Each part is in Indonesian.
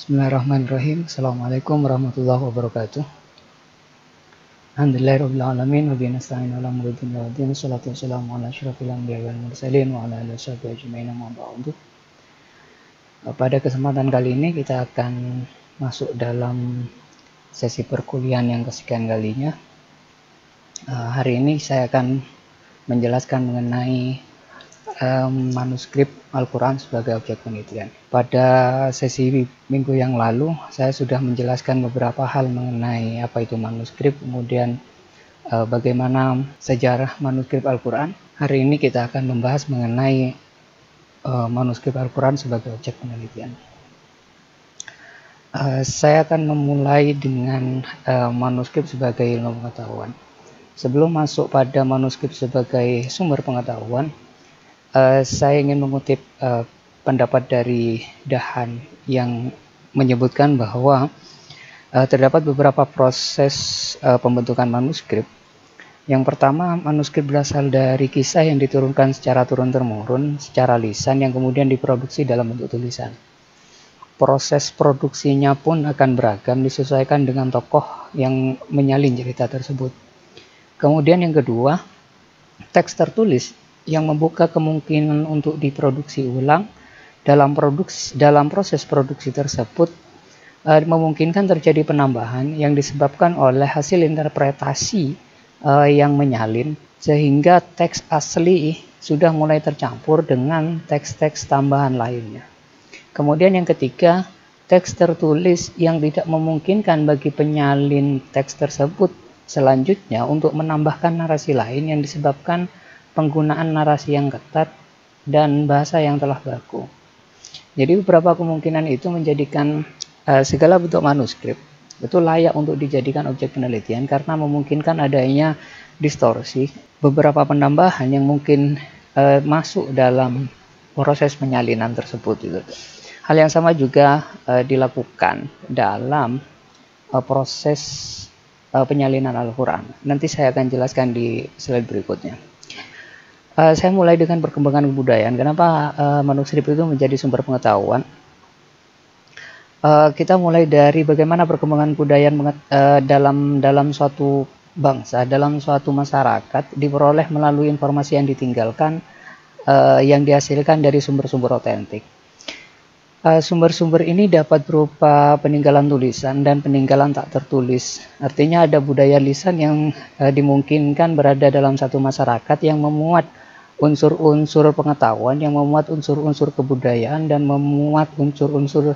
Bismillahirrahmanirrahim. Assalamualaikum warahmatullahi wabarakatuh. Alhamdulillahirrahmanirrahim. Wa bihi nasta'in ala umuri dunya waddin. Wassalatu wassalamu ala asyrofil anbiya'i wal mursalin wa ala alihi washabbihi ajma'in amma ba'du. Pada kesempatan kali ini kita akan masuk dalam sesi perkuliahan yang kesekian kalinya. Hari ini saya akan menjelaskan mengenai manuskrip Al-Quran sebagai objek penelitian. Pada sesi minggu yang lalu saya sudah menjelaskan beberapa hal mengenai apa itu manuskrip, kemudian bagaimana sejarah manuskrip Al-Quran. Hari ini kita akan membahas mengenai manuskrip Al-Quran sebagai objek penelitian. Saya akan memulai dengan manuskrip sebagai ilmu pengetahuan. Sebelum masuk pada manuskrip sebagai sumber pengetahuan, saya ingin mengutip pendapat dari Dahan yang menyebutkan bahwa terdapat beberapa proses pembentukan manuskrip. Yang pertama, manuskrip berasal dari kisah yang diturunkan secara turun-temurun secara lisan yang kemudian diproduksi dalam bentuk tulisan. Proses produksinya pun akan beragam disesuaikan dengan tokoh yang menyalin cerita tersebut. Kemudian yang kedua, teks tertulis yang membuka kemungkinan untuk diproduksi ulang dalam proses produksi tersebut memungkinkan terjadi penambahan yang disebabkan oleh hasil interpretasi yang menyalin, sehingga teks asli sudah mulai tercampur dengan teks-teks tambahan lainnya. Kemudian yang ketiga, teks tertulis yang tidak memungkinkan bagi penyalin teks tersebut selanjutnya untuk menambahkan narasi lain yang disebabkan penggunaan narasi yang ketat dan bahasa yang telah baku. Jadi beberapa kemungkinan itu menjadikan segala bentuk manuskrip itu layak untuk dijadikan objek penelitian karena memungkinkan adanya distorsi, beberapa penambahan yang mungkin masuk dalam proses penyalinan tersebut. Gitu. Hal yang sama juga dilakukan dalam proses penyalinan Al-Quran. Nanti saya akan jelaskan di slide berikutnya. Saya mulai dengan perkembangan kebudayaan. Kenapa manuskrip itu menjadi sumber pengetahuan? Kita mulai dari bagaimana perkembangan kebudayaan dalam suatu bangsa, dalam suatu masyarakat diperoleh melalui informasi yang ditinggalkan, yang dihasilkan dari sumber-sumber otentik. Sumber-sumber ini dapat berupa peninggalan tulisan dan peninggalan tak tertulis. Artinya ada budaya lisan yang dimungkinkan berada dalam satu masyarakat yang memuat unsur-unsur pengetahuan, yang memuat unsur-unsur kebudayaan dan memuat unsur-unsur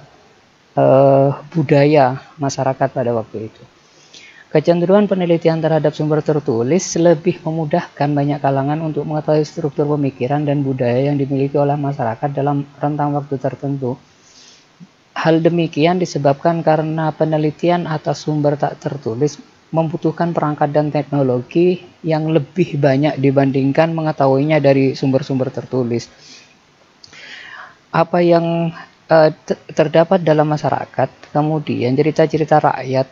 budaya masyarakat pada waktu itu. Kecenderungan penelitian terhadap sumber tertulis lebih memudahkan banyak kalangan untuk mengetahui struktur pemikiran dan budaya yang dimiliki oleh masyarakat dalam rentang waktu tertentu. Hal demikian disebabkan karena penelitian atas sumber tak tertulis membutuhkan perangkat dan teknologi yang lebih banyak dibandingkan mengetahuinya dari sumber-sumber tertulis. Apa yang terdapat dalam masyarakat, kemudian cerita-cerita rakyat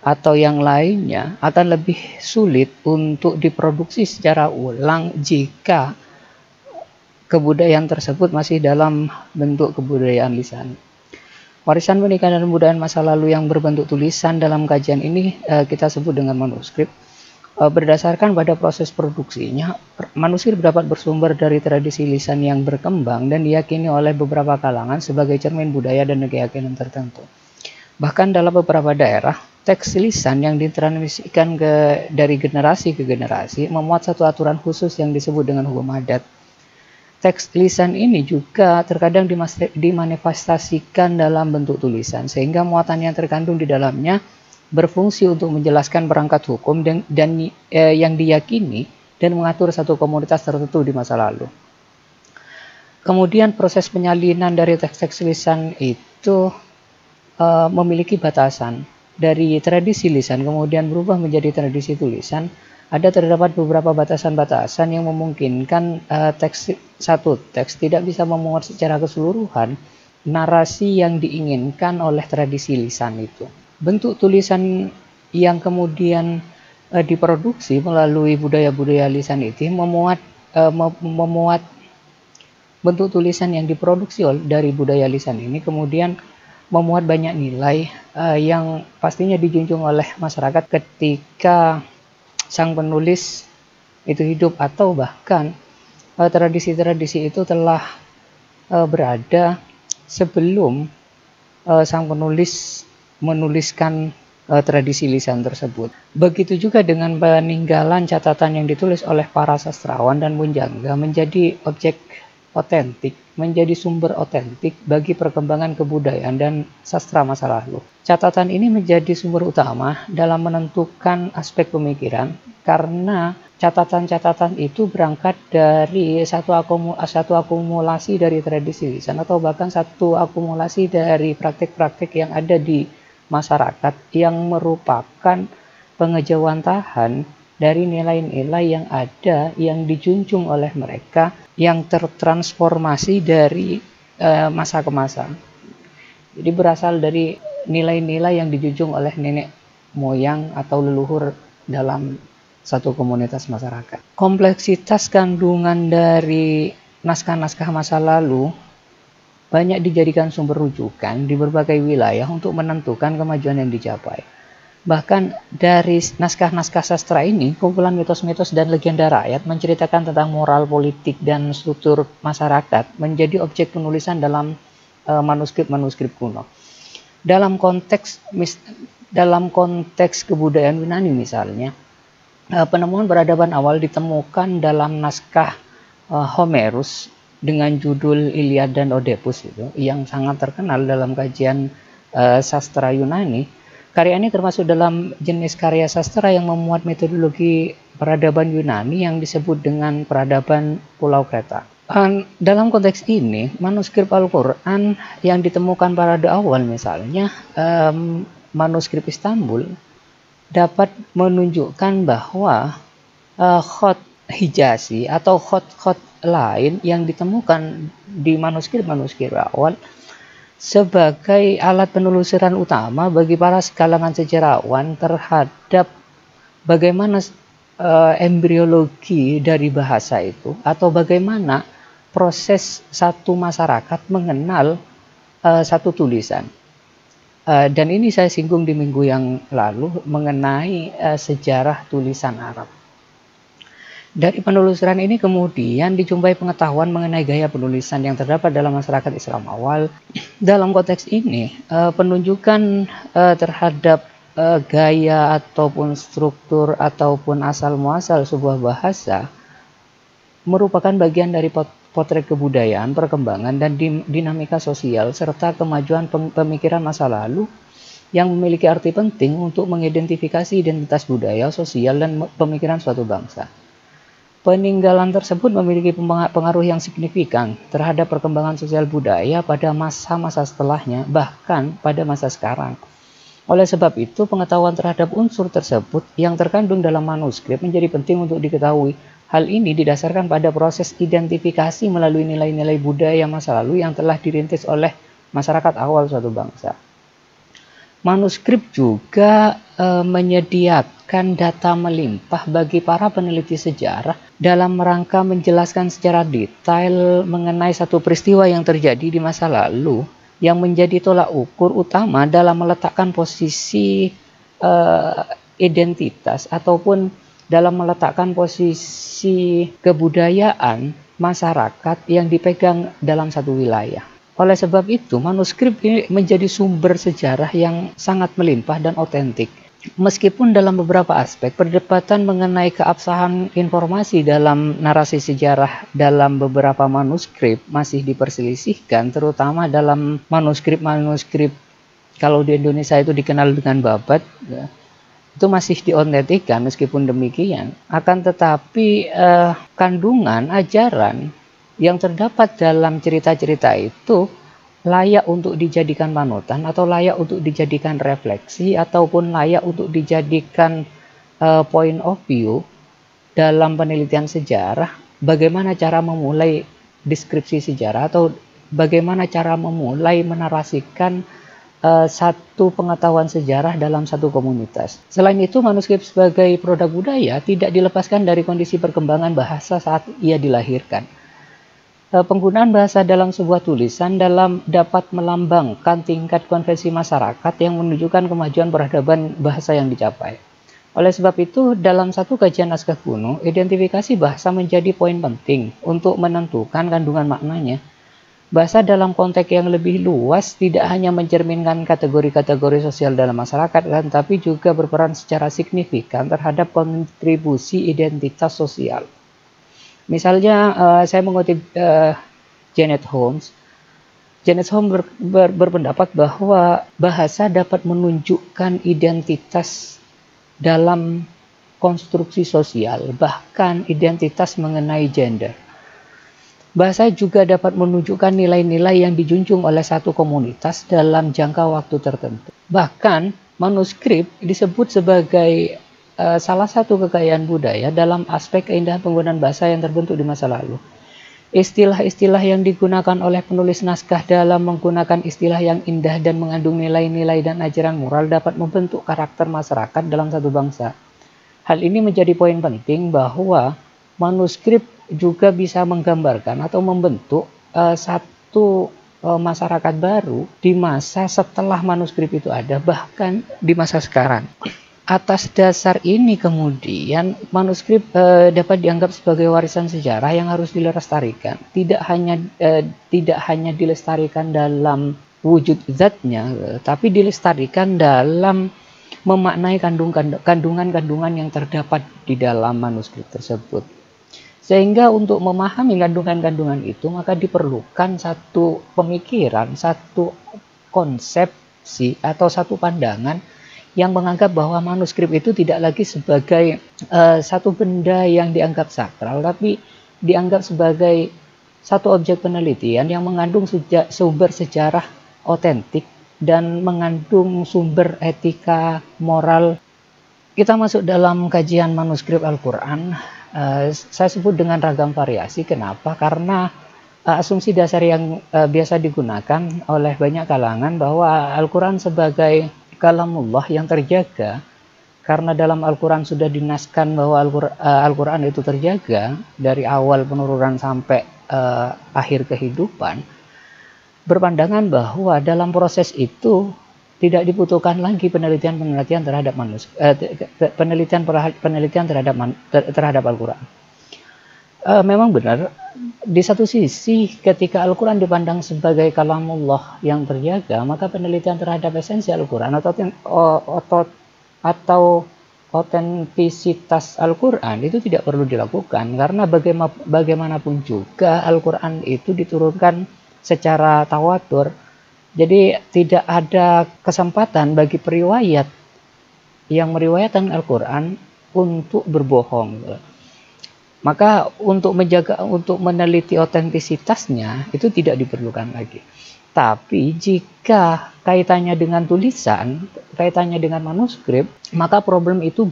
atau yang lainnya akan lebih sulit untuk diproduksi secara ulang jika kebudayaan tersebut masih dalam bentuk kebudayaan lisan. Warisan peninggalan dan kebudayaan masa lalu yang berbentuk tulisan dalam kajian ini kita sebut dengan manuskrip. Berdasarkan pada proses produksinya, manuskrip dapat bersumber dari tradisi lisan yang berkembang dan diyakini oleh beberapa kalangan sebagai cermin budaya dan keyakinan tertentu. Bahkan dalam beberapa daerah, teks lisan yang ditransmisikan dari generasi ke generasi memuat satu aturan khusus yang disebut dengan hukum adat. Teks lisan ini juga terkadang dimanifestasikan dalam bentuk tulisan, sehingga muatan yang terkandung di dalamnya berfungsi untuk menjelaskan perangkat hukum dan yang diyakini dan mengatur satu komunitas tertentu di masa lalu. Kemudian proses penyalinan dari teks-teks lisan itu memiliki batasan. Dari tradisi lisan kemudian berubah menjadi tradisi tulisan. Ada terdapat beberapa batasan-batasan yang memungkinkan satu teks tidak bisa memuat secara keseluruhan narasi yang diinginkan oleh tradisi lisan itu. Bentuk tulisan yang kemudian diproduksi melalui budaya-budaya lisan itu memuat bentuk tulisan yang diproduksi dari budaya lisan ini kemudian memuat banyak nilai yang pastinya dijunjung oleh masyarakat ketika sang penulis itu hidup, atau bahkan tradisi-tradisi itu telah berada sebelum sang penulis menuliskan tradisi lisan tersebut. Begitu juga dengan peninggalan catatan yang ditulis oleh para sastrawan dan pujangga menjadi objek otentik, menjadi sumber otentik bagi perkembangan kebudayaan dan sastra masa lalu. Catatan ini menjadi sumber utama dalam menentukan aspek pemikiran, karena catatan-catatan itu berangkat dari satu akumulasi dari tradisi lisan, atau bahkan satu akumulasi dari praktik-praktik yang ada di masyarakat yang merupakan pengejawantahan dari nilai-nilai yang ada, yang dijunjung oleh mereka, yang tertransformasi dari masa ke masa. Jadi berasal dari nilai-nilai yang dijunjung oleh nenek moyang atau leluhur dalam satu komunitas masyarakat. Kompleksitas kandungan dari naskah-naskah masa lalu banyak dijadikan sumber rujukan di berbagai wilayah untuk menentukan kemajuan yang dicapai. Bahkan dari naskah-naskah sastra ini, kumpulan mitos-mitos dan legenda rakyat menceritakan tentang moral, politik, dan struktur masyarakat menjadi objek penulisan dalam manuskrip-manuskrip kuno. Dalam konteks kebudayaan Yunani misalnya, penemuan peradaban awal ditemukan dalam naskah Homerus dengan judul Iliad dan Oedipus itu, yang sangat terkenal dalam kajian sastra Yunani. Karya ini termasuk dalam jenis karya sastra yang memuat metodologi peradaban Yunani yang disebut dengan peradaban Pulau Kreta. Dalam konteks ini, manuskrip Al-Quran yang ditemukan pada awal misalnya, manuskrip Istanbul, dapat menunjukkan bahwa khot Hijazi atau khot-khot lain yang ditemukan di manuskrip-manuskrip awal sebagai alat penelusuran utama bagi para kalangan sejarawan terhadap bagaimana embriologi dari bahasa itu, atau bagaimana proses satu masyarakat mengenal satu tulisan. Dan ini saya singgung di minggu yang lalu mengenai sejarah tulisan Arab. Dari penelusuran ini kemudian dijumpai pengetahuan mengenai gaya penulisan yang terdapat dalam masyarakat Islam awal. Dalam konteks ini, penunjukan terhadap gaya ataupun struktur ataupun asal-muasal sebuah bahasa merupakan bagian dari potret kebudayaan, perkembangan, dan dinamika sosial serta kemajuan pemikiran masa lalu yang memiliki arti penting untuk mengidentifikasi identitas budaya, sosial, dan pemikiran suatu bangsa. Peninggalan tersebut memiliki pengaruh yang signifikan terhadap perkembangan sosial budaya pada masa-masa setelahnya, bahkan pada masa sekarang. Oleh sebab itu, pengetahuan terhadap unsur tersebut yang terkandung dalam manuskrip menjadi penting untuk diketahui. Hal ini didasarkan pada proses identifikasi melalui nilai-nilai budaya masa lalu yang telah dirintis oleh masyarakat awal suatu bangsa. Manuskrip juga menyediakan data melimpah bagi para peneliti sejarah dalam rangka menjelaskan secara detail mengenai satu peristiwa yang terjadi di masa lalu, yang menjadi tolak ukur utama dalam meletakkan posisi identitas ataupun dalam meletakkan posisi kebudayaan masyarakat yang dipegang dalam satu wilayah. Oleh sebab itu, manuskrip ini menjadi sumber sejarah yang sangat melimpah dan otentik. Meskipun dalam beberapa aspek perdebatan mengenai keabsahan informasi dalam narasi sejarah dalam beberapa manuskrip masih diperselisihkan, terutama dalam manuskrip-manuskrip kalau di Indonesia itu dikenal dengan babat, ya, itu masih diotentikkan. Meskipun demikian, akan tetapi kandungan ajaran yang terdapat dalam cerita-cerita itu layak untuk dijadikan panutan, atau layak untuk dijadikan refleksi, ataupun layak untuk dijadikan point of view dalam penelitian sejarah. Bagaimana cara memulai deskripsi sejarah, atau bagaimana cara memulai menarasikan satu pengetahuan sejarah dalam satu komunitas. Selain itu, manuskrip sebagai produk budaya tidak dilepaskan dari kondisi perkembangan bahasa saat ia dilahirkan. Penggunaan bahasa dalam sebuah tulisan dapat melambangkan tingkat konvensi masyarakat yang menunjukkan kemajuan peradaban bahasa yang dicapai. Oleh sebab itu, dalam satu kajian naskah kuno, identifikasi bahasa menjadi poin penting untuk menentukan kandungan maknanya. Bahasa dalam konteks yang lebih luas tidak hanya mencerminkan kategori-kategori sosial dalam masyarakat, tapi juga berperan secara signifikan terhadap kontribusi identitas sosial. Misalnya, saya mengutip Janet Holmes. Janet Holmes berpendapat bahwa bahasa dapat menunjukkan identitas dalam konstruksi sosial, bahkan identitas mengenai gender. Bahasa juga dapat menunjukkan nilai-nilai yang dijunjung oleh satu komunitas dalam jangka waktu tertentu. Bahkan, manuskrip disebut sebagai salah satu kekayaan budaya dalam aspek keindahan penggunaan bahasa yang terbentuk di masa lalu. Istilah-istilah yang digunakan oleh penulis naskah dalam menggunakan istilah yang indah dan mengandung nilai-nilai dan ajaran moral dapat membentuk karakter masyarakat dalam satu bangsa. Hal ini menjadi poin penting bahwa manuskrip juga bisa menggambarkan atau membentuk satu masyarakat baru di masa setelah manuskrip itu ada, bahkan di masa sekarang. Atas dasar ini kemudian manuskrip dapat dianggap sebagai warisan sejarah yang harus dilestarikan. Tidak hanya dilestarikan dalam wujud zatnya, tapi dilestarikan dalam memaknai kandungan-kandungan yang terdapat di dalam manuskrip tersebut. Sehingga untuk memahami kandungan-kandungan itu maka diperlukan satu pemikiran, satu konsepsi atau satu pandangan yang menganggap bahwa manuskrip itu tidak lagi sebagai satu benda yang dianggap sakral, tapi dianggap sebagai satu objek penelitian yang mengandung sumber sejarah otentik dan mengandung sumber etika moral. Kita masuk dalam kajian manuskrip Al-Quran. Saya sebut dengan ragam variasi. Kenapa? Karena asumsi dasar yang biasa digunakan oleh banyak kalangan bahwa Al-Quran sebagai kalamullah yang terjaga, karena dalam Al-Quran sudah dinaskan bahwa Al-Quran itu terjaga dari awal penurunan sampai akhir kehidupan, berpandangan bahwa dalam proses itu tidak dibutuhkan lagi penelitian terhadap penelitian terhadap Al-Quran. Memang benar, di satu sisi ketika Al-Quran dipandang sebagai kalamullah yang terjaga, maka penelitian terhadap esensi Al-Quran atau otentisitas Al-Quran itu tidak perlu dilakukan, karena bagaimanapun juga Al-Quran itu diturunkan secara tawatur. Jadi tidak ada kesempatan bagi periwayat yang meriwayatkan Al-Quran untuk berbohong. Maka untuk meneliti otentisitasnya itu tidak diperlukan lagi. Tapi jika kaitannya dengan tulisan, kaitannya dengan manuskrip, maka problem itu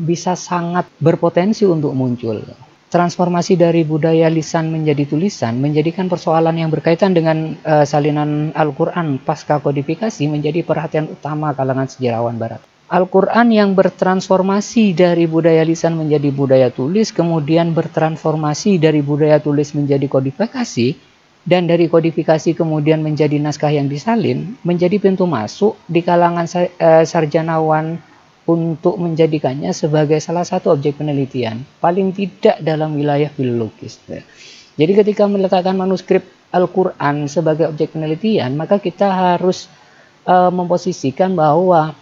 bisa sangat berpotensi untuk muncul. Transformasi dari budaya lisan menjadi tulisan menjadikan persoalan yang berkaitan dengan salinan Al-Quran pasca kodifikasi menjadi perhatian utama kalangan sejarawan Barat. Al-Quran yang bertransformasi dari budaya lisan menjadi budaya tulis, kemudian bertransformasi dari budaya tulis menjadi kodifikasi, dan dari kodifikasi kemudian menjadi naskah yang disalin, menjadi pintu masuk di kalangan sarjanawan untuk menjadikannya sebagai salah satu objek penelitian, paling tidak dalam wilayah filologis. Jadi ketika meletakkan manuskrip Al-Quran sebagai objek penelitian, maka kita harus memposisikan bahwa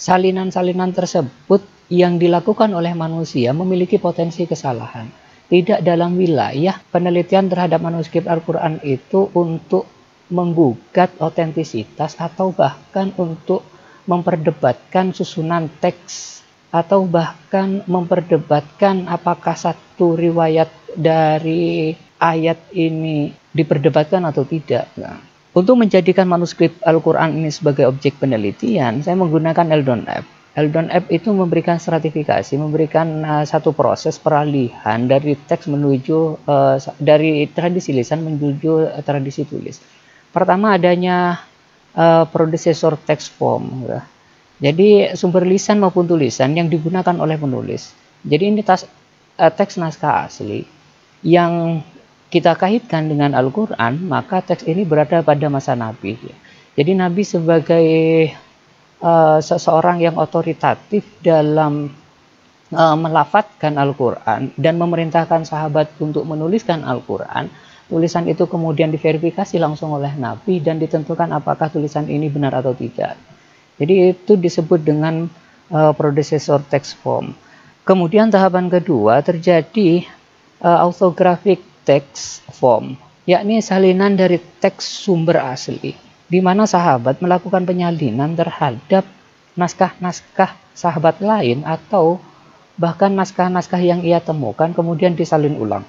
salinan-salinan tersebut yang dilakukan oleh manusia memiliki potensi kesalahan. Tidak dalam wilayah penelitian terhadap manuskrip Al-Quran itu untuk menggugat otentisitas atau bahkan untuk memperdebatkan susunan teks atau bahkan memperdebatkan apakah satu riwayat dari ayat ini diperdebatkan atau tidak. Nah, untuk menjadikan manuskrip Al-Quran ini sebagai objek penelitian, saya menggunakan Eldon F. Eldon F itu memberikan stratifikasi, memberikan satu proses peralihan dari teks menuju dari tradisi lisan menuju tradisi tulis. Pertama adanya predecessor text form. Jadi sumber lisan maupun tulisan yang digunakan oleh penulis. Jadi ini teks naskah asli yang kita kaitkan dengan Al-Quran, maka teks ini berada pada masa Nabi. Jadi Nabi sebagai seseorang yang otoritatif dalam melafadzkan Al-Quran dan memerintahkan sahabat untuk menuliskan Al-Quran, tulisan itu kemudian diverifikasi langsung oleh Nabi dan ditentukan apakah tulisan ini benar atau tidak. Jadi itu disebut dengan predecessor text form. Kemudian tahapan kedua terjadi orthographic text form, yakni salinan dari teks sumber asli, di mana sahabat melakukan penyalinan terhadap naskah-naskah sahabat lain atau bahkan naskah-naskah yang ia temukan kemudian disalin ulang.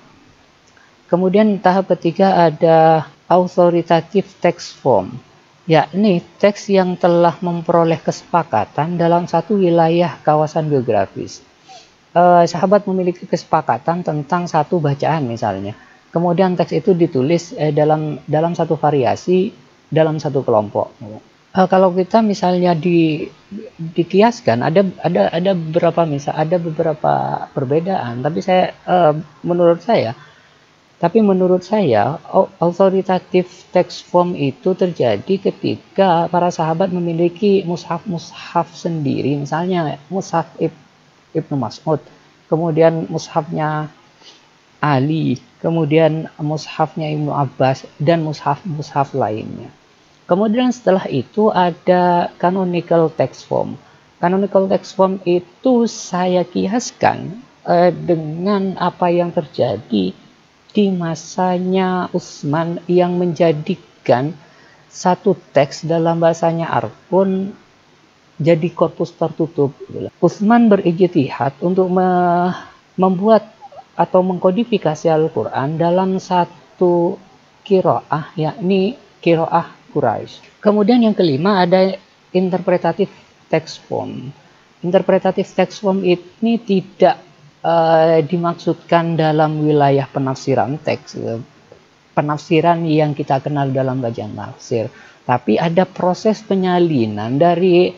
Kemudian tahap ketiga ada authoritative text form, yakni teks yang telah memperoleh kesepakatan dalam satu wilayah kawasan geografis. Sahabat memiliki kesepakatan tentang satu bacaan misalnya. Kemudian teks itu ditulis dalam satu variasi dalam satu kelompok. Kalau kita misalnya dikiaskan ada beberapa perbedaan, tapi menurut saya authoritative text form itu terjadi ketika para sahabat memiliki mushaf sendiri, misalnya mushaf Ibnu Mas'ud, kemudian mushafnya Ali, kemudian mushafnya Ibnu Abbas dan mushaf lainnya. Kemudian setelah itu ada canonical text form. Canonical text form itu saya kiaskan dengan apa yang terjadi di masanya Utsman yang menjadikan satu teks dalam bahasanya Arabun jadi korpus tertutup. Utsman berijtihad untuk membuat atau mengkodifikasi Al-Quran dalam satu qiraah, yakni qiraah Quraisy. Kemudian yang kelima ada interpretative text form. Interpretative text form ini tidak dimaksudkan dalam wilayah penafsiran teks, penafsiran yang kita kenal dalam kajian tafsir, tapi ada proses penyalinan dari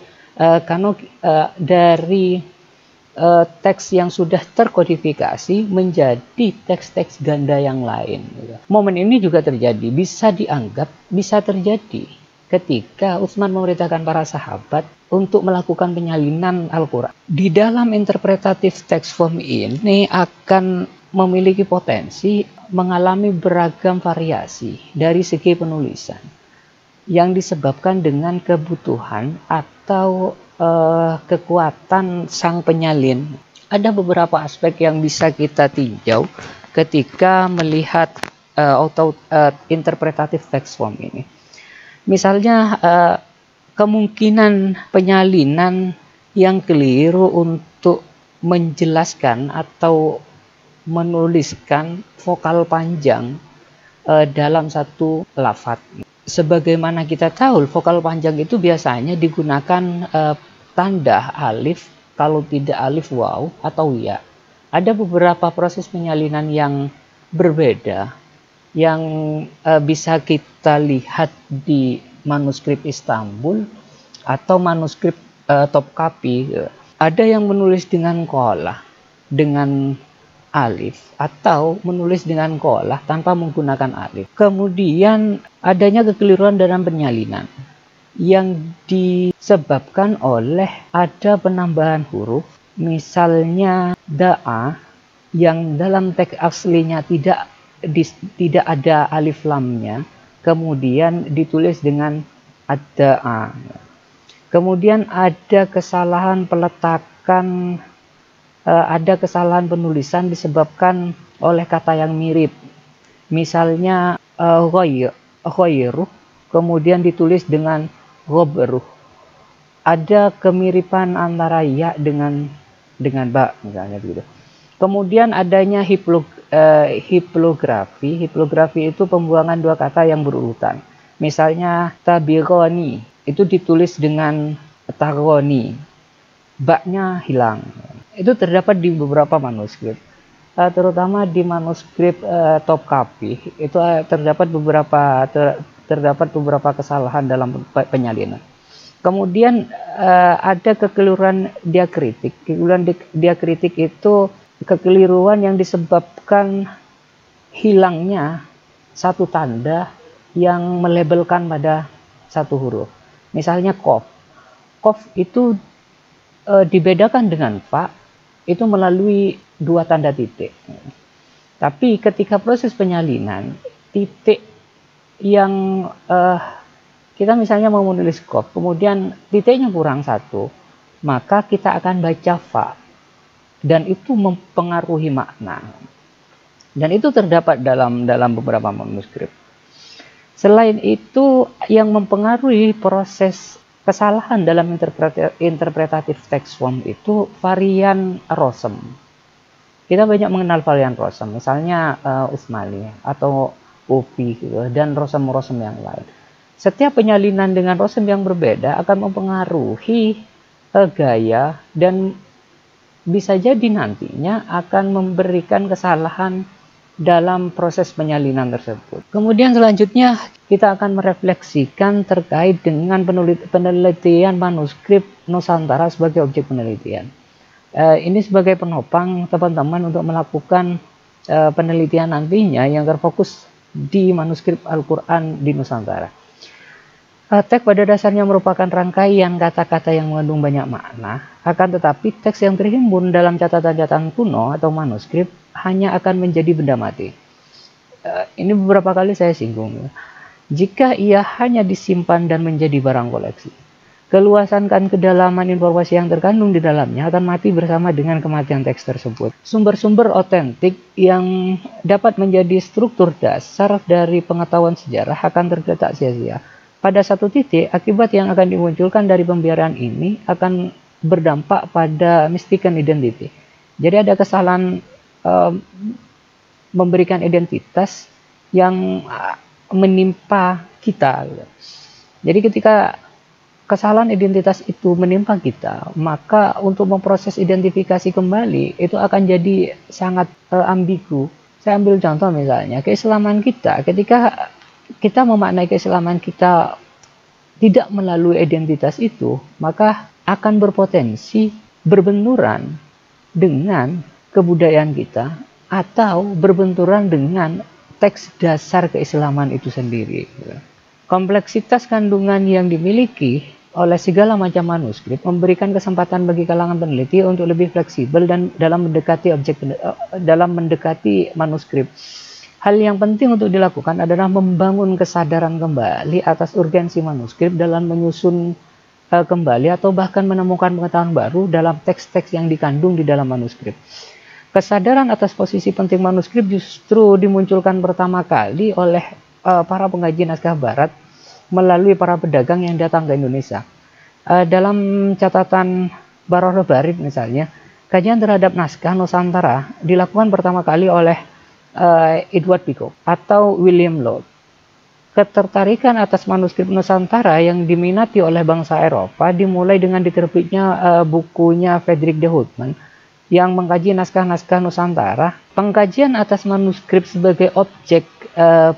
teks yang sudah terkodifikasi menjadi teks-teks ganda yang lain. Momen ini juga terjadi, bisa terjadi ketika Utsman memerintahkan para sahabat untuk melakukan penyalinan Al-Quran. Di dalam interpretative text form ini akan memiliki potensi mengalami beragam variasi dari segi penulisan yang disebabkan dengan kebutuhan atau kekuatan sang penyalin. Ada beberapa aspek yang bisa kita tinjau ketika melihat interpretative text form ini. Misalnya kemungkinan penyalinan yang keliru untuk menjelaskan atau menuliskan vokal panjang dalam satu lafadz. Sebagaimana kita tahu, vokal panjang itu biasanya digunakan tanda alif, kalau tidak alif waw atau ya. Ada beberapa proses penyalinan yang berbeda yang bisa kita lihat di manuskrip Istanbul atau manuskrip Topkapi. Ada yang menulis dengan qalah, dengan alif, atau menulis dengan qalah tanpa menggunakan alif. Kemudian adanya kekeliruan dalam penyalinan yang disebabkan oleh ada penambahan huruf, misalnya da'a yang dalam teks aslinya tidak ada alif lamnya, kemudian ditulis dengan ad-da'a. Kemudian ada kesalahan peletakan, ada kesalahan penulisan disebabkan oleh kata yang mirip. Misalnya ghairuh kemudian ditulis dengan ghabruh. Ada kemiripan antara ya dengan ba misalnya begitu. Kemudian adanya hiplografi. Hiplografi itu pembuangan dua kata yang berurutan. Misalnya tabironi itu ditulis dengan taroni. Ba-nya hilang. Itu terdapat di beberapa manuskrip, terutama di manuskrip Topkapi itu terdapat beberapa kesalahan dalam penyalinan. Kemudian ada kekeliruan diakritik. Kekeliruan diakritik itu kekeliruan yang disebabkan hilangnya satu tanda yang melabelkan pada satu huruf. Misalnya kof. Kof itu dibedakan dengan fa itu melalui dua tanda titik. Tapi ketika proses penyalinan, titik yang kita misalnya mau menulis kof, kemudian titiknya kurang satu, maka kita akan baca fa, dan itu mempengaruhi makna. Dan itu terdapat dalam beberapa manuskrip. Selain itu, yang mempengaruhi proses kesalahan dalam interpretatif teks form itu varian Rossum. Kita banyak mengenal varian Rossum, misalnya Usmali atau Upi gitu, dan Rossum yang lain. Setiap penyalinan dengan Rossum yang berbeda akan mempengaruhi gaya, dan bisa jadi nantinya akan memberikan kesalahan dalam proses penyalinan tersebut. Kemudian selanjutnya kita akan merefleksikan terkait dengan penelitian manuskrip Nusantara sebagai objek penelitian. Ini sebagai penopang teman-teman untuk melakukan penelitian nantinya yang terfokus di manuskrip Al-Quran di Nusantara. Teks pada dasarnya merupakan rangkaian kata-kata yang mengandung banyak makna, akan tetapi teks yang terhimpun dalam catatan-catatan kuno atau manuskrip hanya akan menjadi benda mati. Ini beberapa kali saya singgung. Jika ia hanya disimpan dan menjadi barang koleksi, keluasan dan kedalaman informasi yang terkandung di dalamnya akan mati bersama dengan kematian teks tersebut. Sumber-sumber otentik yang dapat menjadi struktur dasar dari pengetahuan sejarah akan tergeletak sia-sia. Pada satu titik, akibat yang akan dimunculkan dari pembiaran ini akan berdampak pada mistaken identity. Jadi ada kesalahan memberikan identitas yang menimpa kita. Jadi ketika kesalahan identitas itu menimpa kita, maka untuk memproses identifikasi kembali itu akan jadi sangat ambigu. Saya ambil contoh misalnya keislaman kita, ketika kita memaknai keislaman kita tidak melalui identitas itu, maka akan berpotensi berbenturan dengan kebudayaan kita atau berbenturan dengan teks dasar keislaman itu sendiri. Kompleksitas kandungan yang dimiliki oleh segala macam manuskrip memberikan kesempatan bagi kalangan peneliti untuk lebih fleksibel dan dalam mendekati manuskrip. Hal yang penting untuk dilakukan adalah membangun kesadaran kembali atas urgensi manuskrip dalam menyusun kembali atau bahkan menemukan pengetahuan baru dalam teks-teks yang dikandung di dalam manuskrip. Kesadaran atas posisi penting manuskrip justru dimunculkan pertama kali oleh para pengkaji naskah barat melalui para pedagang yang datang ke Indonesia. Dalam catatan Baroh Barit misalnya, kajian terhadap naskah Nusantara dilakukan pertama kali oleh Edward Peacock atau William Laud. Ketertarikan atas manuskrip Nusantara yang diminati oleh bangsa Eropa dimulai dengan diterbitnya bukunya Frederick de Houtman yang mengkaji naskah-naskah Nusantara. Pengkajian atas manuskrip sebagai objek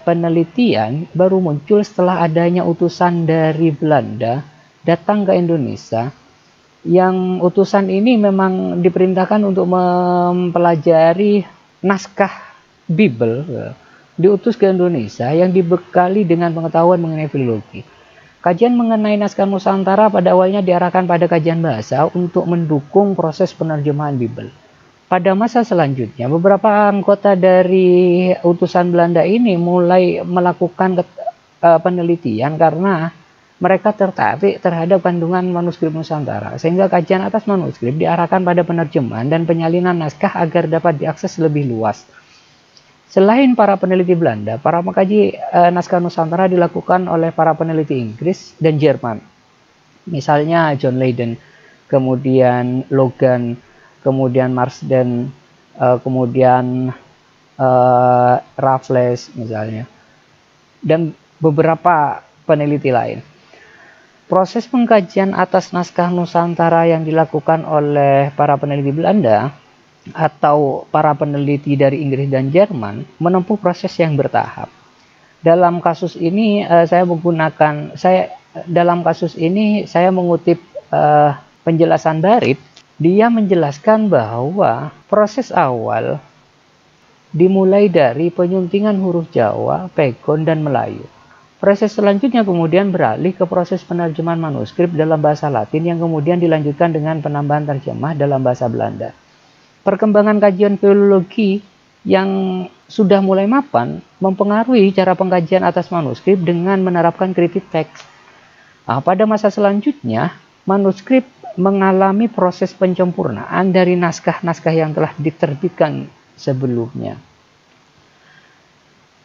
penelitian baru muncul setelah adanya utusan dari Belanda datang ke Indonesia, yang utusan ini memang diperintahkan untuk mempelajari naskah Bible, diutus ke Indonesia yang dibekali dengan pengetahuan mengenai filologi. Kajian mengenai naskah Nusantara pada awalnya diarahkan pada kajian bahasa untuk mendukung proses penerjemahan Bible. Pada masa selanjutnya, beberapa anggota dari utusan Belanda ini mulai melakukan penelitian karena mereka tertarik terhadap kandungan manuskrip Nusantara, sehingga kajian atas manuskrip diarahkan pada penerjemahan dan penyalinan naskah agar dapat diakses lebih luas. Selain para peneliti Belanda, para pengkaji naskah Nusantara dilakukan oleh para peneliti Inggris dan Jerman. Misalnya John Leyden, kemudian Logan, kemudian Marsden, kemudian Raffles misalnya, dan beberapa peneliti lain. Proses pengkajian atas naskah Nusantara yang dilakukan oleh para peneliti Belanda atau para peneliti dari Inggris dan Jerman menempuh proses yang bertahap. Dalam kasus ini saya mengutip penjelasan Barit. Dia menjelaskan bahwa proses awal dimulai dari penyuntingan huruf Jawa, Pegon, dan Melayu. Proses selanjutnya kemudian beralih ke proses penerjemahan manuskrip dalam bahasa Latin yang kemudian dilanjutkan dengan penambahan terjemah dalam bahasa Belanda. Perkembangan kajian filologi yang sudah mulai mapan mempengaruhi cara pengkajian atas manuskrip dengan menerapkan kritik teks. Pada masa selanjutnya, manuskrip mengalami proses penyempurnaan dari naskah-naskah yang telah diterbitkan sebelumnya.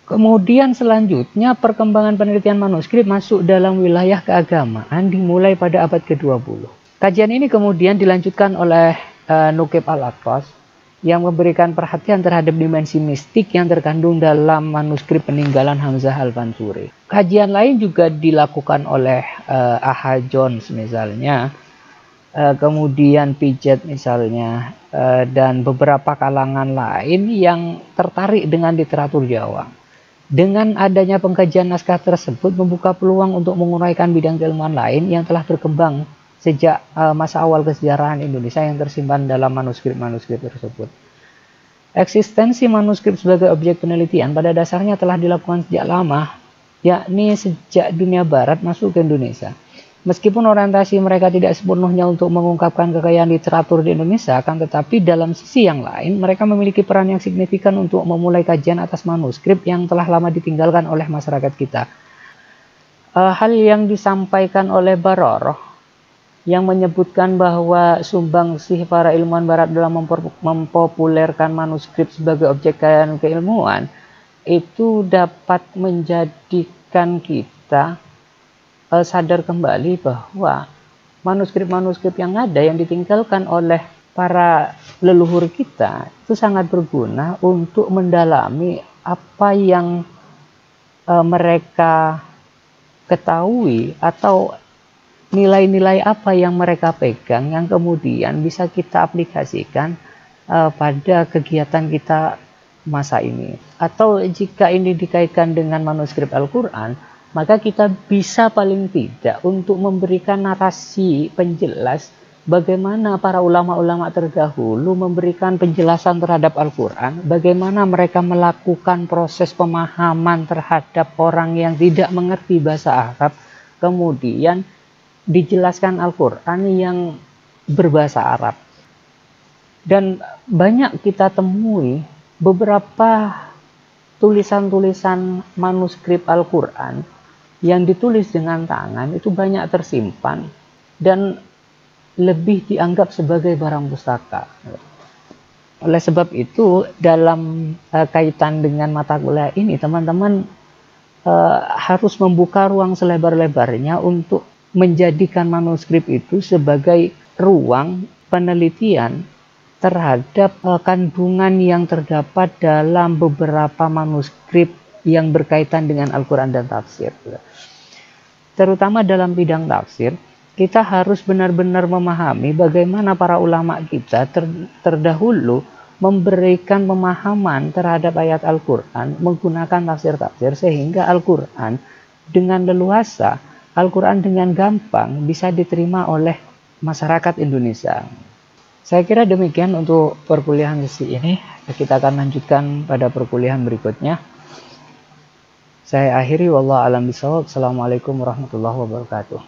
Kemudian selanjutnya perkembangan penelitian manuskrip masuk dalam wilayah keagamaan dimulai pada abad ke-20. Kajian ini kemudian dilanjutkan oleh Nuqib Al-Aqtas yang memberikan perhatian terhadap dimensi mistik yang terkandung dalam manuskrip peninggalan Hamzah Al-Fansuri. Kajian lain juga dilakukan oleh A.H. Jones misalnya, kemudian Piaget misalnya, dan beberapa kalangan lain yang tertarik dengan literatur Jawa. Dengan adanya pengkajian naskah tersebut membuka peluang untuk menguraikan bidang keilmuan lain yang telah berkembang sejak masa awal kesejarahan Indonesia yang tersimpan dalam manuskrip-manuskrip tersebut. Eksistensi manuskrip sebagai objek penelitian pada dasarnya telah dilakukan sejak lama, yakni sejak dunia barat masuk ke Indonesia. Meskipun orientasi mereka tidak sepenuhnya untuk mengungkapkan kekayaan literatur di Indonesia, akan tetapi dalam sisi yang lain, mereka memiliki peran yang signifikan untuk memulai kajian atas manuskrip yang telah lama ditinggalkan oleh masyarakat kita. Hal yang disampaikan oleh Baroroh, yang menyebutkan bahwa sumbangsih para ilmuwan barat dalam mempopulerkan manuskrip sebagai objek kekayaan keilmuan, itu dapat menjadikan kita sadar kembali bahwa manuskrip-manuskrip yang ada yang ditinggalkan oleh para leluhur kita itu sangat berguna untuk mendalami apa yang mereka ketahui atau nilai-nilai apa yang mereka pegang yang kemudian bisa kita aplikasikan pada kegiatan kita masa ini. Atau jika ini dikaitkan dengan manuskrip Al-Quran, maka kita bisa paling tidak untuk memberikan narasi penjelas bagaimana para ulama-ulama terdahulu memberikan penjelasan terhadap Al-Quran, bagaimana mereka melakukan proses pemahaman terhadap orang yang tidak mengerti bahasa Arab, kemudian dijelaskan Al-Quran yang berbahasa Arab. Dan banyak kita temui beberapa tulisan-tulisan manuskrip Al-Quran yang ditulis dengan tangan itu banyak tersimpan dan lebih dianggap sebagai barang pustaka. Oleh sebab itu, dalam kaitan dengan mata kuliah ini, teman-teman harus membuka ruang selebar-lebarnya untuk menjadikan manuskrip itu sebagai ruang penelitian terhadap kandungan yang terdapat dalam beberapa manuskrip yang berkaitan dengan Al-Quran dan tafsir. Terutama dalam bidang tafsir, kita harus benar-benar memahami bagaimana para ulama kita terdahulu memberikan pemahaman terhadap ayat Al-Quran menggunakan tafsir-tafsir sehingga Al-Quran dengan leluasa, Al-Quran dengan gampang bisa diterima oleh masyarakat Indonesia. Saya kira demikian untuk perkuliahan sesi ini. Kita akan lanjutkan pada perkuliahan berikutnya. Saya akhiri, wallahu a'lam bishawab. Assalamualaikum warahmatullahi wabarakatuh.